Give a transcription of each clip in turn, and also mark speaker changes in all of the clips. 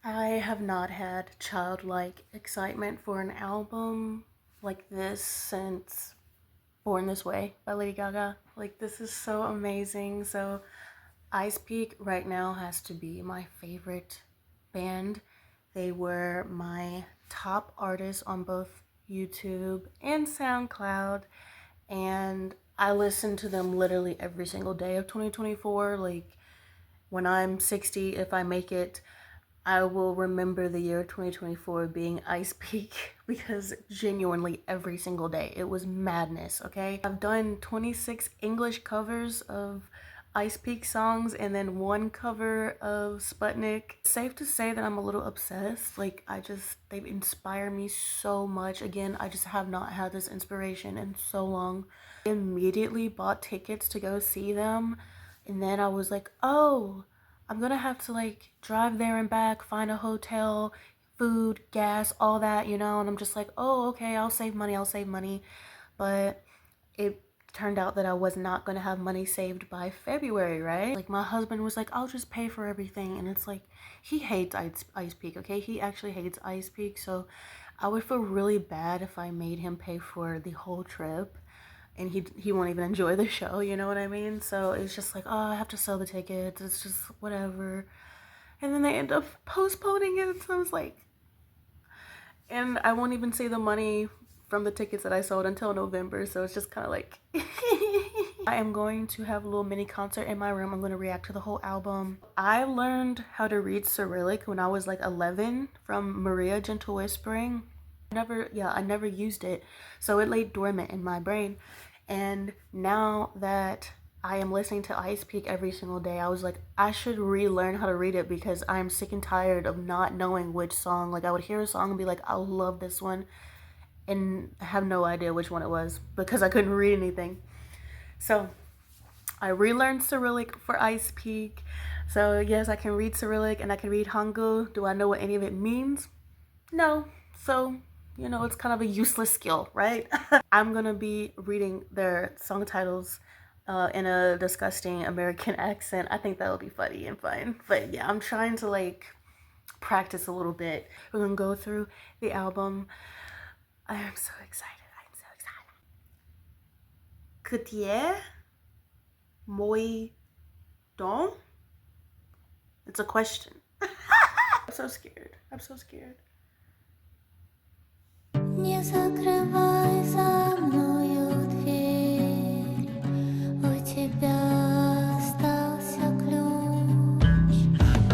Speaker 1: I have not had childlike excitement for an album like this since Born This Way by Lady Gaga. Like, this is so amazing. So, Icepeak right now has to be my favorite band. They were my top artists on both YouTube and SoundCloud, and I listen to them literally every single day of 2024. Like, when I'm 60, if I make it, I will remember the year 2024 being Icepeak because genuinely every single day it was madness, okay? I've done 26 English covers of Icepeak songs and then one cover of Sputnik. Safe to say that I'm a little obsessed. Like, they inspire me so much. Again, I just have not had this inspiration in so long. I immediately bought tickets to go see them, and then I was like, oh, I'm gonna have to like drive there and back, find a hotel, food, gas, all that, you know, and I'm just like, oh, okay, I'll save money, I'll save money. But it turned out that I was not gonna have money saved by February, right? Like, my husband was like, I'll just pay for everything, and it's like, he hates Icepeak, okay? He actually hates Icepeak, so I would feel really bad if I made him pay for the whole trip and he won't even enjoy the show, you know what I mean? So it's just like, oh, I have to sell the tickets, it's just whatever. And then they end up postponing it, so I was like, and I won't even see the money from the tickets that I sold until November, so it's just kind of like I am going to have a little mini concert in my room. I'm going to react to the whole album. I learned how to read Cyrillic when I was like 11 from Maria Gentle Whispering. I never used it, so it lay dormant in my brain. And now that I am listening to Icepeak every single day, I was like, I should relearn how to read it because I'm sick and tired of not knowing which song. Like, I would hear a song and be like, I love this one, and have no idea which one it was because I couldn't read anything. So I relearned Cyrillic for Icepeak. So yes, I can read Cyrillic and I can read Hangul. Do I know what any of it means? No. So, you know, it's kind of a useless skill, right? I'm gonna be reading their song titles in a disgusting American accent. I think that'll be funny and fun. But yeah, I'm trying to like practice a little bit. We're gonna go through the album. I am so excited. I'm so excited. Kutier moi don? It's a question. I'm so scared. I'm so scared. Не закрывай за мною дверь, у тебя остался ключ.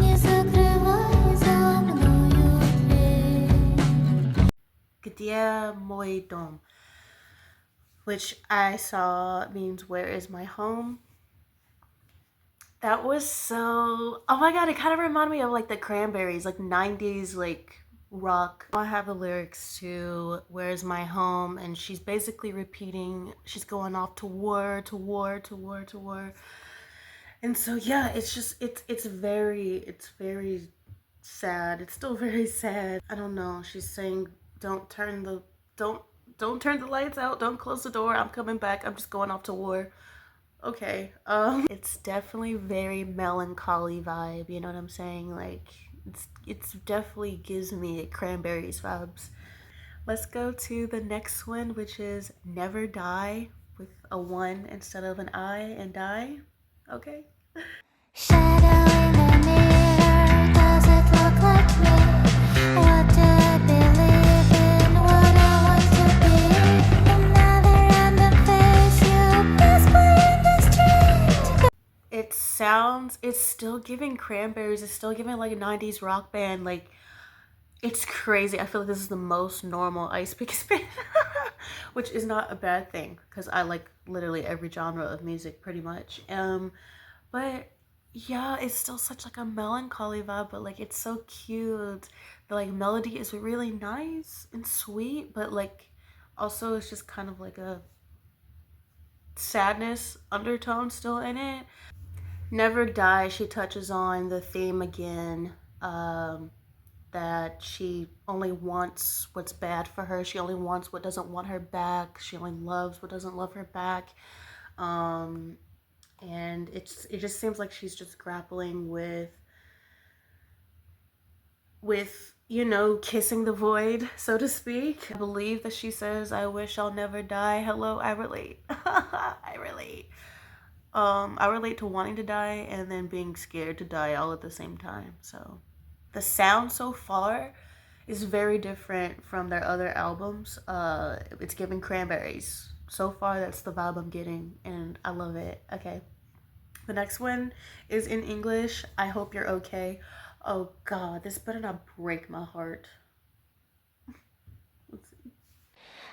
Speaker 1: Не закрывай за мною дверь. Где мой дом? Which I saw means where is my home. That was so, oh my god, it kind of reminded me of like the Cranberries, like 90s like rock. I have the lyrics to Where's My Home, and she's basically repeating, she's going off to war, to war, to war, to war. And so yeah, it's just it's very sad. It's still very sad. I don't know. She's saying don't turn the don't turn the lights out, don't close the door, I'm coming back, I'm just going off to war. Okay, it's definitely very melancholy vibe, you know what I'm saying? Like, it's definitely gives me Cranberries vibes. Let's go to the next one, which is Never Die with a 1 instead of an I, and die. Okay. Shadow in the mirror, does it look like me? What do I believe in? What I want to be? Another random face you pass by in the street. It's still giving Cranberries. It's still giving like a 90s rock band. Like, it's crazy. I feel like this is the most normal Icepeak band, which is not a bad thing because I like literally every genre of music pretty much. But yeah, it's still such like a melancholy vibe, but like it's so cute. The like melody is really nice and sweet, but like also it's just kind of like a sadness undertone still in it. Never Die, she touches on the theme again, that she only wants what's bad for her. She only wants what doesn't want her back. She only loves what doesn't love her back. And it just seems like she's just grappling with with, you know, kissing the void, so to speak. I believe that she says, I wish I'll never die. Hello, I relate. I relate. I relate to wanting to die and then being scared to die all at the same time. So the sound so far is very different from their other albums. It's giving Cranberries. So far, that's the vibe I'm getting, and I love it. Okay. The next one is in English. I hope you're okay. Oh God, this better not break my heart. Let's see.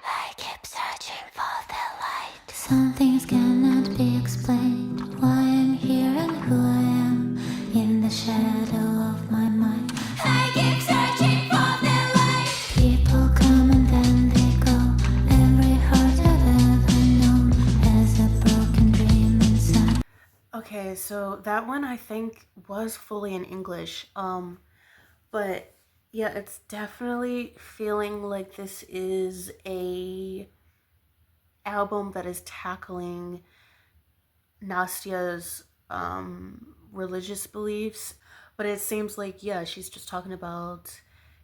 Speaker 2: I keep searching for the light. Some things cannot be explained. Why I'm here and who I am in the shadow of my mind. I keep searching for the light. People come and then they go. Every heart I've ever known has a broken dream inside.
Speaker 1: Okay, so that one I think was fully in English. But yeah, it's definitely feeling like this is a album that is tackling Nastia's religious beliefs, but it seems like, yeah, she's just talking about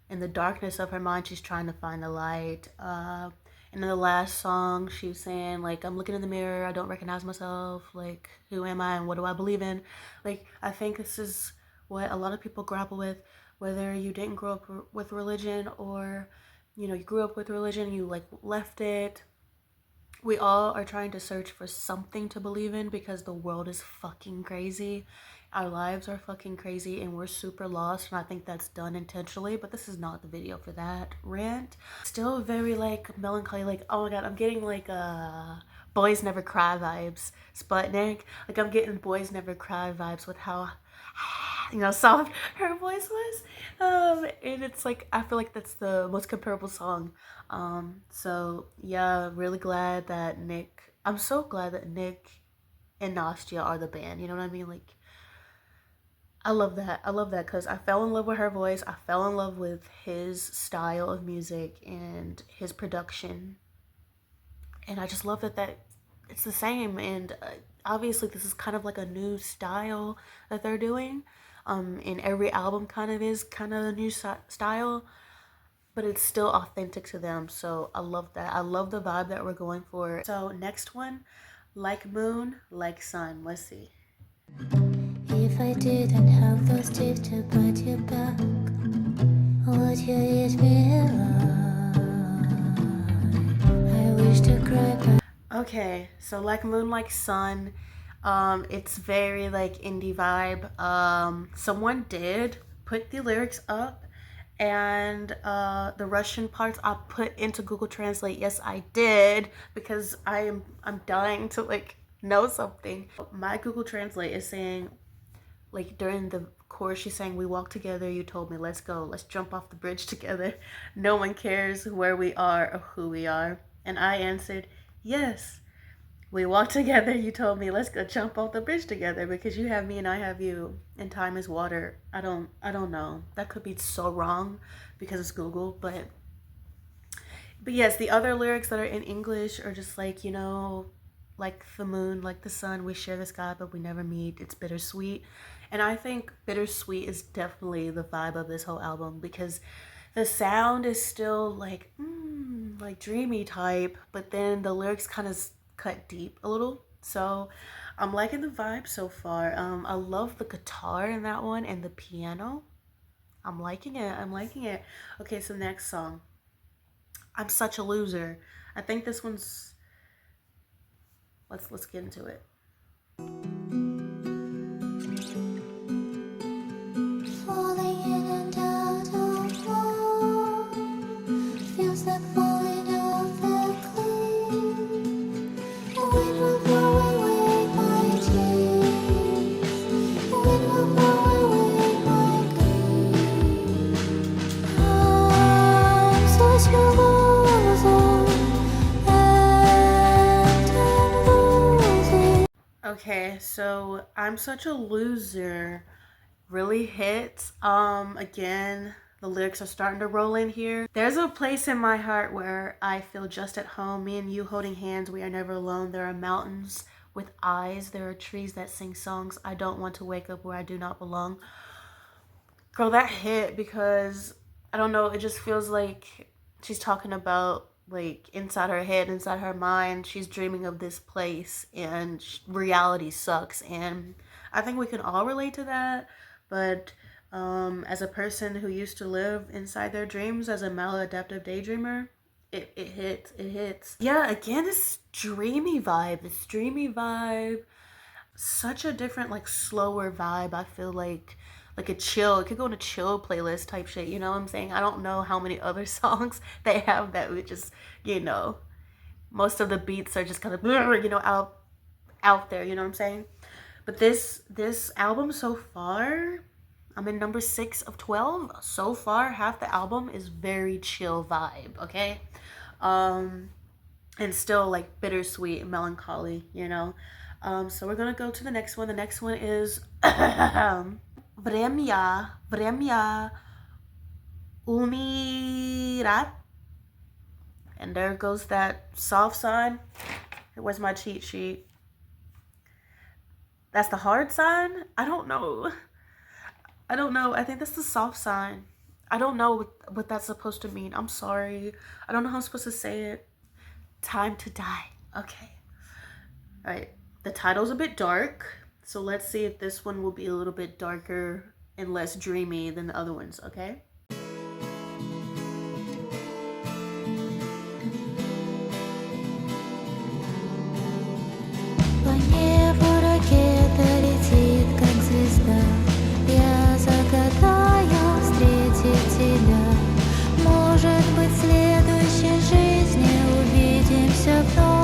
Speaker 1: in the darkness of her mind she's trying to find the light. And in the last song she was saying like, I'm looking in the mirror, I don't recognize myself, like who am I and what do I believe in. Like, I think this is what a lot of people grapple with, whether you didn't grow up with religion or, you know, you grew up with religion, you like left it. We all are trying to search for something to believe in because the world is fucking crazy. Our lives are fucking crazy and we're super lost, and I think that's done intentionally, but this is not the video for that rant. Still very like melancholy, like, oh my god, I'm getting like Boys Never Cry vibes. Sputnik. Like, I'm getting Boys Never Cry vibes with how, you know, soft her voice was. And it's like, I feel like that's the most comparable song. So yeah, really glad that I'm so glad that Nick and Nastia are the band. You know what I mean? Like, I love that. I love that because I fell in love with her voice. I fell in love with his style of music and his production. And I just love that it's the same. And obviously this is kind of like a new style that they're doing. And every album kind of is kind of a new style, but it's still authentic to them. So I love that. I love the vibe that we're going for. So next one, Like Moon, Like Sun. Let's see.
Speaker 2: If I didn't have those teeth to bite you back, would you eat me alive? I wish to cry, but
Speaker 1: Okay, so Like Moon, Like Sun. It's very like indie vibe. Someone did put the lyrics up, and the Russian parts I put into Google Translate. Yes, I did, because I'm dying to like know something. My Google Translate is saying, like, during the chorus she's saying, we walk together, you told me, let's go, let's jump off the bridge together, no one cares where we are or who we are. And I answered, yes, we walk together, you told me, let's go jump off the bridge together, because you have me and I have you, and time is water. I don't know, that could be so wrong because it's Google. But yes, the other lyrics that are in English are just like, you know, like the moon, like the sun, we share the sky, but we never meet. It's bittersweet. And I think bittersweet is definitely the vibe of this whole album, because the sound is still like dreamy type, but then the lyrics kind of cut deep a little. So I'm liking the vibe so far. I love the guitar in that one and the piano. I'm liking it. I'm liking it. Okay, so next song, I'm Such a Loser. I think this one's, let's get into it.
Speaker 2: falling in and out of love feels like falling off the cliff. Wind will blow away my tears. Wind will blow away my grief. I'm such a loser, and I'm losing.
Speaker 1: Okay, so I'm Such a Loser really hits. Again, the lyrics are starting to roll in here. There's a place in my heart where I feel just at home. Me and you holding hands, we are never alone. There are mountains with eyes. There are trees that sing songs. I don't want to wake up where I do not belong. Girl, that hit because I don't know, it just feels like she's talking about like inside her head, inside her mind, she's dreaming of this place and reality sucks. And I think we can all relate to that. But as a person who used to live inside their dreams as a maladaptive daydreamer, it hits. It hits. Yeah, again, this dreamy vibe. This dreamy vibe. Such a different, like, slower vibe. I feel like a chill. It could go in a chill playlist type shit. You know what I'm saying? I don't know how many other songs they have that would just, you know, most of the beats are just kind of, you know, out there. You know what I'm saying? But this album so far, I'm in number 6 of 12. So far, half the album is very chill vibe. Okay, and still like bittersweet and melancholy. You know. So we're gonna go to the next one. The next one is Время, umirать. And there goes that soft sign. Where's my cheat sheet? That's the hard sign? I don't know. I think that's the soft sign. I don't know what that's supposed to mean. I'm sorry. I don't know how I'm supposed to say it. Time to die. Okay. All right. The title's a bit dark. So let's see if this one will be a little bit darker and less dreamy than the other ones, okay?
Speaker 2: По небу ракета летит, как звезда. Я загадаю встретить тебя. Может быть, в следующей жизни увидимся вновь.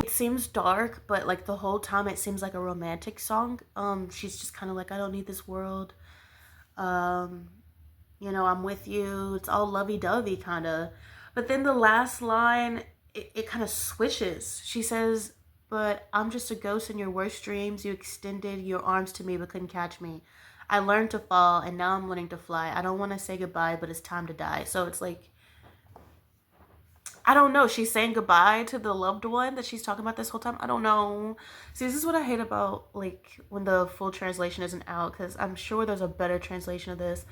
Speaker 1: It seems dark, but like the whole time it seems like a romantic song. She's just kind of like, I don't need this world. You know, I'm with you. It's all lovey-dovey kind of. But then the last line, it kind of switches. She says, but I'm just a ghost in your worst dreams. You extended your arms to me but couldn't catch me. I learned to fall and now I'm learning to fly. I don't want to say goodbye, but it's time to die. So it's like, I don't know. She's saying goodbye to the loved one that she's talking about this whole time. I don't know. See, this is what I hate about like when the full translation isn't out, because I'm sure there's a better translation of this.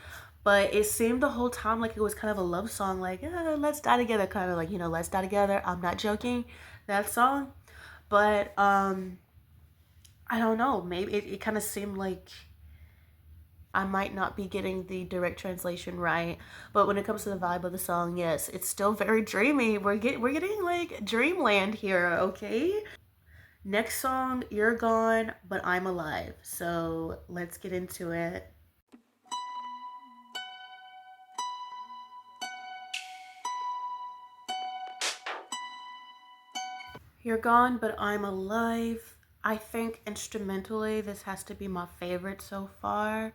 Speaker 1: But it seemed the whole time like it was kind of a love song, like let's die together, kind of like, you know, let's die together. I'm not joking, that song. But I don't know. Maybe it kind of seemed like I might not be getting the direct translation right, but when it comes to the vibe of the song, yes, it's still very dreamy. We're getting like dreamland here, okay? Next song, You're Gone, But I'm Alive. So let's get into it. You're Gone, But I'm Alive. I think instrumentally, this has to be my favorite so far.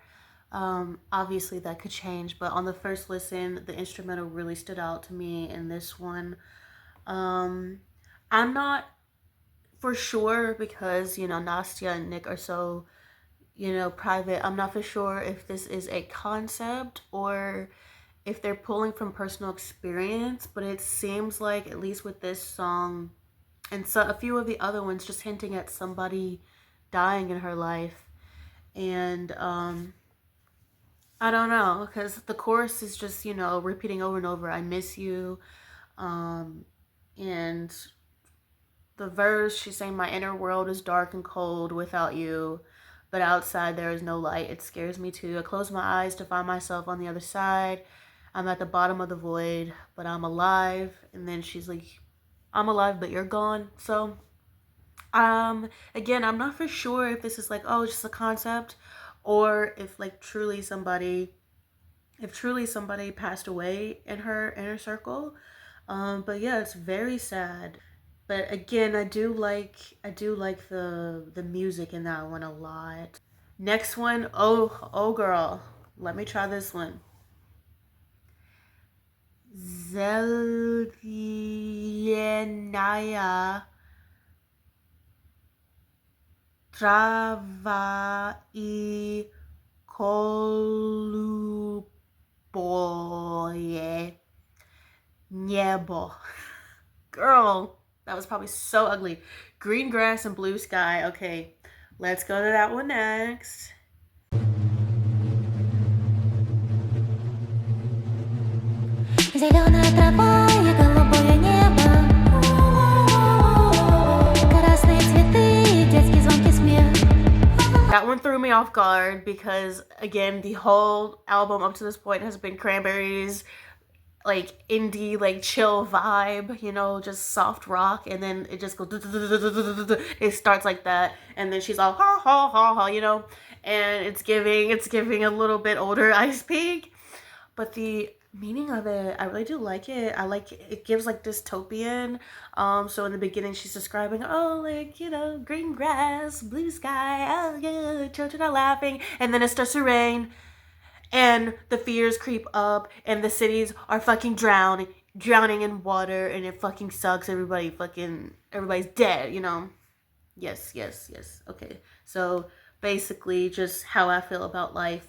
Speaker 1: Obviously that could change, but on the first listen, the instrumental really stood out to me in this one. I'm not for sure because, you know, Nastya and Nick are so, you know, private. I'm not for sure if this is a concept or if they're pulling from personal experience, but it seems like, at least with this song and so a few of the other ones, just hinting at somebody dying in her life. And I don't know, because the chorus is just, you know, repeating over and over, I miss you. And the verse, she's saying, my inner world is dark and cold without you, but outside there is no light. It scares me too. I close my eyes to find myself on the other side. I'm at the bottom of the void, but I'm alive. And then she's like, I'm alive, but you're gone. So, again, I'm not for sure if this is like, oh, just a concept, or if like truly somebody passed away in her inner circle. But yeah, it's very sad. But again, I do like the music in that one a lot. Next one, oh girl, let me try this one. Zelёная, trava и голубое, небо. Girl, that was probably so ugly. Green grass and blue sky. Okay, let's go to that one next.
Speaker 2: зелёная трава и голубое небо, красные цветы и детский звонкий смех.
Speaker 1: That one threw me off guard because, again, the whole album up to this point has been Cranberries, like indie, like chill vibe, you know, just soft rock, and then it just goes, it starts like that, and then she's all ha ha ha ha, you know, and it's giving a little bit older Icepeak, but the meaning of it, I really do like it. I like it. It gives like dystopian. So in the beginning, she's describing, oh, like, you know, green grass, blue sky, oh yeah, children are laughing, and then it starts to rain, and the fears creep up, and the cities are fucking drowning in water, and it fucking sucks. Everybody's dead, you know. Yes. Okay, so basically just how I feel about life.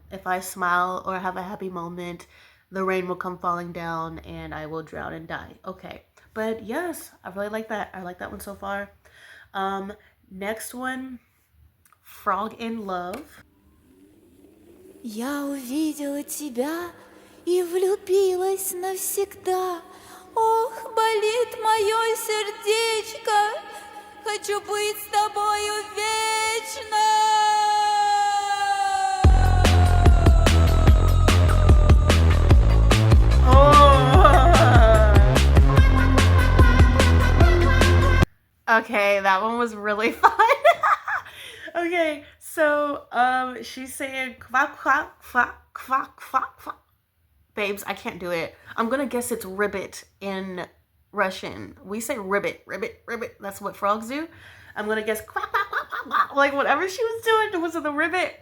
Speaker 1: If I smile or have a happy moment, the rain will come falling down and I will drown and die. Okay, but yes, I really like that. I like that one so far. Next one, Frog in Love.
Speaker 2: Я увидела тебя и влюбилась навсегда. Ох, болит мое сердечко, хочу быть с тобою вечно.
Speaker 1: Okay, that one was really fun. Okay, so she's saying quack quack quack quack quack quack. Babes, I can't do it. I'm gonna guess it's ribbit in Russian. We say ribbit, ribbit, ribbit. That's what frogs do. I'm gonna guess quack quack quack quack quack. Like whatever she was doing was the ribbit.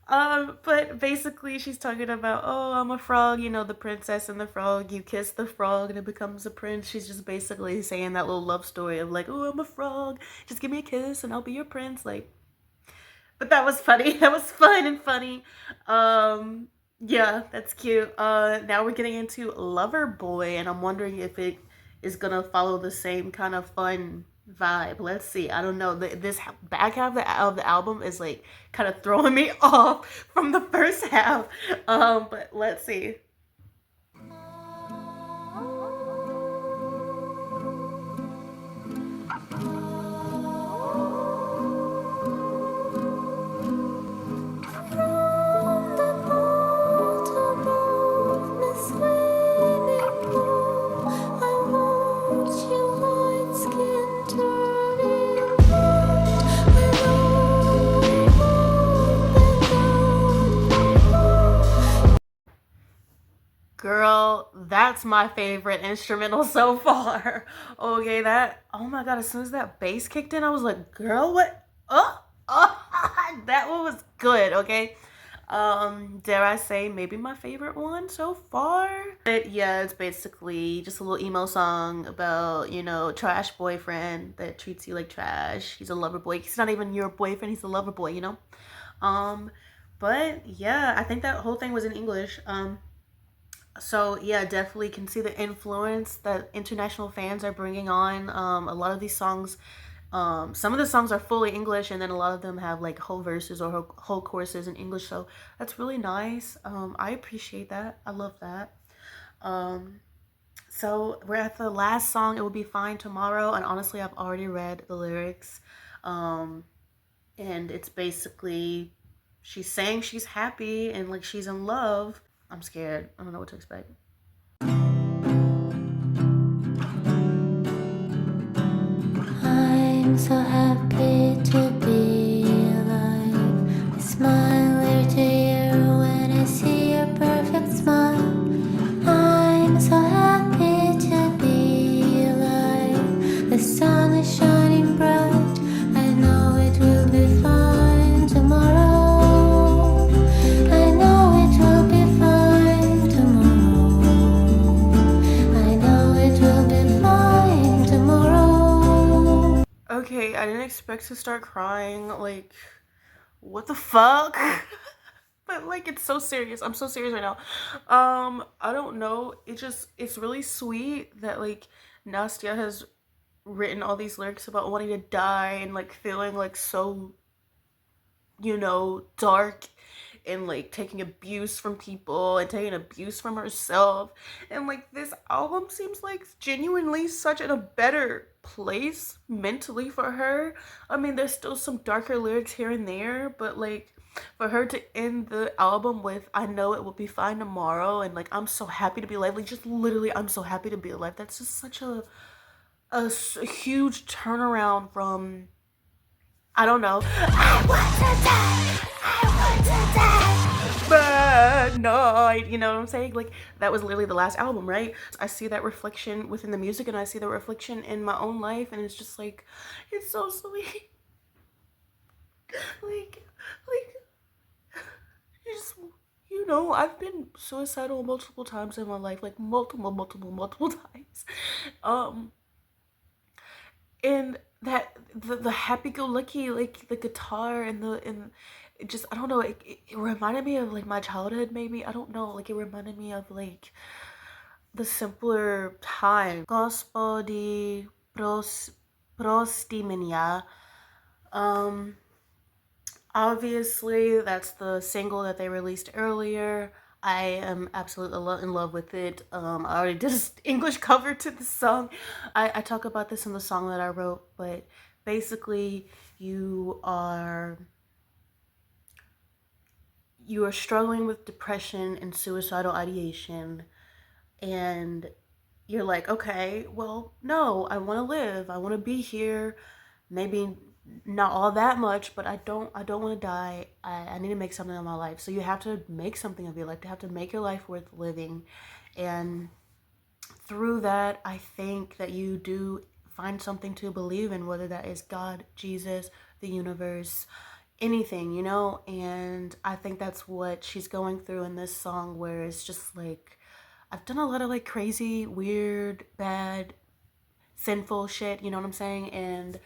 Speaker 1: But basically she's talking about, oh, I'm a frog, you know, the princess and the frog, you kiss the frog and it becomes a prince. She's just basically saying that little love story of like, oh, I'm a frog, just give me a kiss and I'll be your prince. Like, but that was funny. That was fun and funny. Yeah, that's cute. Now we're getting into Loverboy, and I'm wondering if it is gonna follow the same kind of fun vibe. Let's see. I don't know. This back half of the album is like kind of throwing me off from the first half. But let's see. Girl, that's my favorite instrumental so far. Okay, oh my god, as soon as that bass kicked in, I was like, girl, what? Oh, that one was good, okay? Dare I say, maybe my favorite one so far? But yeah, it's basically just a little emo song about, you know, trash boyfriend that treats you like trash. He's a lover boy. He's not even your boyfriend, he's a lover boy, you know? But yeah, I think that whole thing was in English. So yeah, definitely can see the influence that international fans are bringing on. A lot of these songs, some of the songs are fully English, and then a lot of them have like whole verses or whole choruses in English. So that's really nice. I appreciate that. I love that. So we're at the last song. It will be fine tomorrow. And honestly, I've already read the lyrics. And it's basically she's saying she's happy and like she's in love. I'm scared. I don't know what to expect.
Speaker 2: I'm so happy to be alive. I smile ear to ear when I see your perfect smile. I'm so happy to be alive. The sun is shining bright. I know it will be fine tomorrow. I know it will be fine tomorrow. I know it will be fine tomorrow.
Speaker 1: Okay, I didn't expect to start crying. Like, what the fuck? But like, it's so serious. I'm so serious right now. I don't know. It's really sweet that like Nastya has written all these lyrics about wanting to die and like feeling like so, you know, dark and like taking abuse from people and taking abuse from herself. And like this album seems like genuinely such in a better place mentally for her. I mean, there's still some darker lyrics here and there, but like for her to end the album with "I know it will be fine tomorrow" and like "I'm so happy to be alive," like just literally "I'm so happy to be alive," that's just such a huge turnaround from, I don't know, I want to die, I want to die, but night, you know what I'm saying? Like that was literally the last album, right? I see that reflection within the music and I see the reflection in my own life, and it's just like, it's so sweet. like just, you know, I've been suicidal multiple times in my life, like multiple times. Um, and that the happy-go-lucky, like the guitar and it just, I don't know, it reminded me of like my childhood, maybe, I don't know, like it reminded me of like the simpler time. Gospodi, прости меня. Um, Obviously, that's the single that they released earlier. I am absolutely in love with it. I already did an English cover to the song. I talk about this in the song that I wrote, but basically, you are struggling with depression and suicidal ideation, and you're like, okay, well, no, I want to live. I want to be here. Maybe not all that much, but I don't want to die. I need to make something of my life. So you have to make something of your life. You have to make your life worth living. And through that, I think that you do find something to believe in, whether that is God, Jesus, the universe, anything, you know? And I think that's what she's going through in this song, where it's just like, I've done a lot of like crazy, weird, bad, sinful shit, you know what I'm saying? And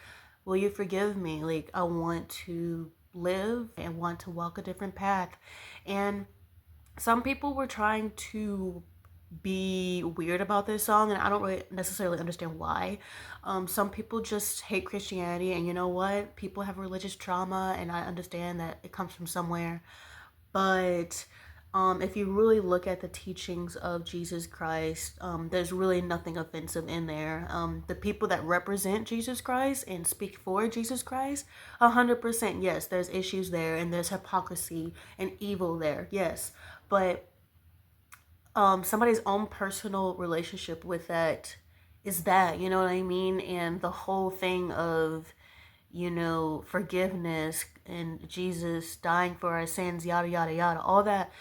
Speaker 1: will you forgive me? Like, I want to live and want to walk a different path. And some people were trying to be weird about this song, and I don't really necessarily understand why. Some people just hate Christianity, and you know what? People have religious trauma, and I understand that it comes from somewhere. But if you really look at the teachings of Jesus Christ, there's really nothing offensive in there. The people that represent Jesus Christ and speak for Jesus Christ, 100%, yes, there's issues there, and there's hypocrisy and evil there, yes. But somebody's own personal relationship with that is that, you know what I mean? And the whole thing of, you know, forgiveness and Jesus dying for our sins, yada, yada, yada, all that,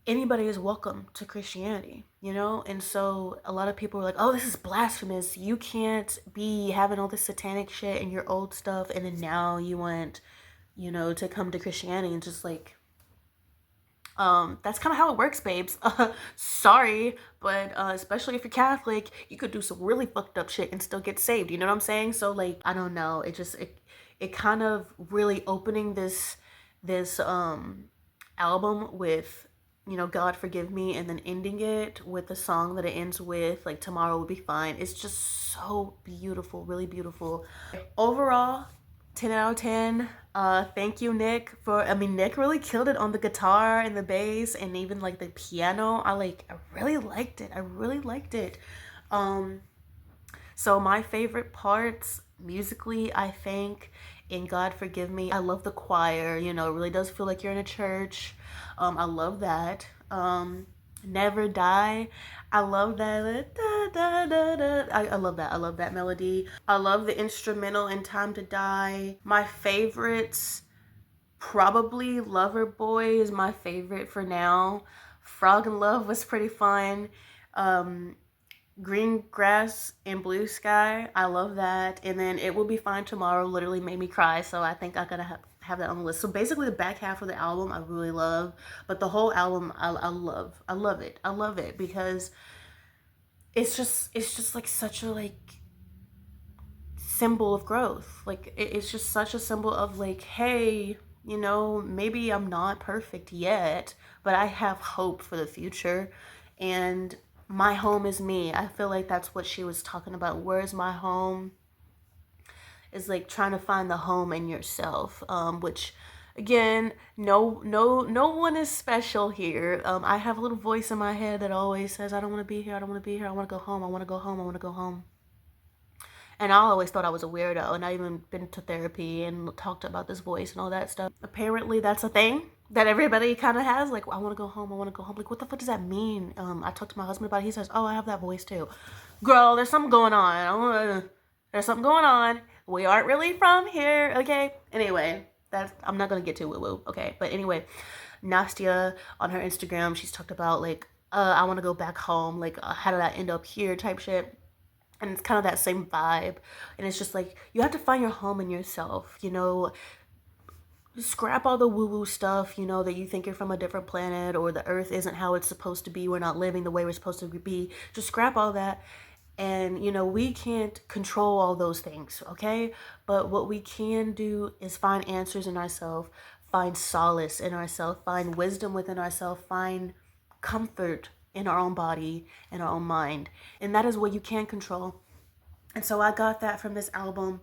Speaker 1: anybody is welcome to Christianity, you know? And so a lot of people are like, oh, this is blasphemous. You can't be having all this satanic shit and your old stuff, and then now you want, you know, to come to Christianity, and just like, that's kind of how it works, babes. Sorry, but especially if you're Catholic, you could do some really fucked up shit and still get saved. You know what I'm saying? So like, I don't know. It kind of really opening this album with, you know, God forgive me, and then ending it with the song that it ends with, like tomorrow will be fine. It's just so beautiful, really beautiful. Overall, 10 out of 10. Thank you, Nick, Nick really killed it on the guitar and the bass and even like the piano. I really liked it. I really liked it. So my favorite parts musically, I think, in God Forgive Me, I love the choir, you know, it really does feel like you're in a church. I love that. Never Die, I love that. Da, da, da, da. I love that. I love that melody. I love the instrumental in Time to Die. My favorites, probably Loverboy is my favorite for now. Frog in Love was pretty fun. Green Grass and Blue Sky, I love that. And then It Will Be Fine Tomorrow literally made me cry, so I think I gotta have that on the list. So basically the back half of the album I really love, but the whole album I love. I love it. I love it because it's just like such a like symbol of growth. Like it's just such a symbol of like, hey, you know, maybe I'm not perfect yet, but I have hope for the future, and my home is me. I feel like that's what she was talking about. Where's my home? Is like trying to find the home in yourself, which again, no one is special here. I have a little voice in my head that always says, I don't want to be here, I don't want to be here, I want to go home, I want to go home, I want to go home. And I always thought I was a weirdo, and I even been to therapy and talked about this voice and all that stuff. Apparently, that's a thing that everybody kind of has. Like, I want to go home, I want to go home. Like, what the fuck does that mean? I talked to my husband about it. He says, oh, I have that voice too. Girl, there's something going on. There's something going on. We aren't really from here, okay? Anyway, I'm not gonna get too woo-woo, okay? But anyway, Nastia on her Instagram, she's talked about like, I want to go back home. Like, how did I end up here? Type shit. And it's kind of that same vibe. And it's just like, you have to find your home in yourself, you know. Scrap all the woo-woo stuff, you know, that you think you're from a different planet, or the earth isn't how it's supposed to be, we're not living the way we're supposed to be. Just scrap all that. And you know, we can't control all those things, okay? But what we can do is find answers in ourselves, find solace in ourselves, find wisdom within ourselves, find comfort in our own body and our own mind. And that is what you can control. And so I got that from this album.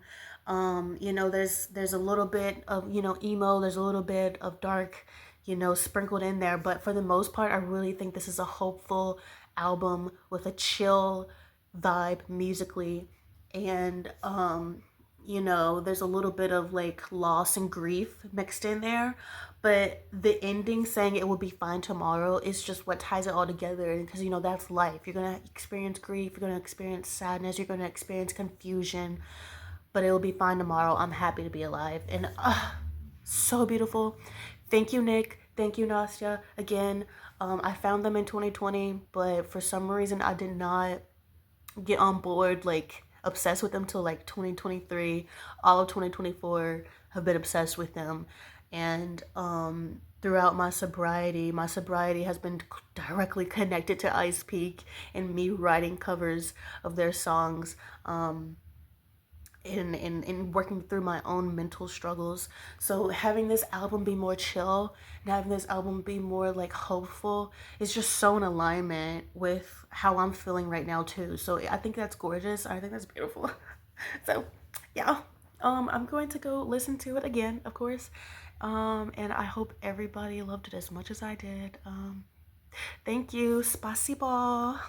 Speaker 1: You know, there's a little bit of, you know, emo, there's a little bit of dark, you know, sprinkled in there. But for the most part, I really think this is a hopeful album with a chill vibe musically. And you know, there's a little bit of like loss and grief mixed in there, but the ending saying it will be fine tomorrow is just what ties it all together. Because you know, that's life. You're gonna experience grief, you're gonna experience sadness, you're gonna experience confusion, but it will be fine tomorrow. I'm happy to be alive. And so beautiful. Thank you, Nick. Thank you, Nastia. Again, I found them in 2020, but for some reason I did not get on board, like obsessed with them till like 2023. All of 2024 have been obsessed with them. And throughout my sobriety has been directly connected to Icepeak and me writing covers of their songs. In working through my own mental struggles. So having this album be more chill and having this album be more like hopeful is just so in alignment with how I'm feeling right now too. So I think that's gorgeous. I think that's beautiful. So yeah, I'm going to go listen to it again, of course. And I hope everybody loved it as much as I did. Thank you. Spasibo.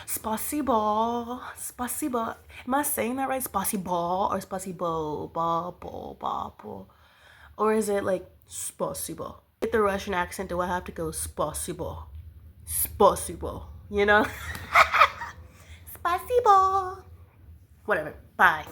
Speaker 1: Spasibo. Spasibo. Am I saying that right? Spasibo or spasibo? Ba, bo, ba, bo. Or is it like spasibo? With the Russian accent, do I have to go spasibo? Spasibo. You know? Spasibo. Whatever. Bye.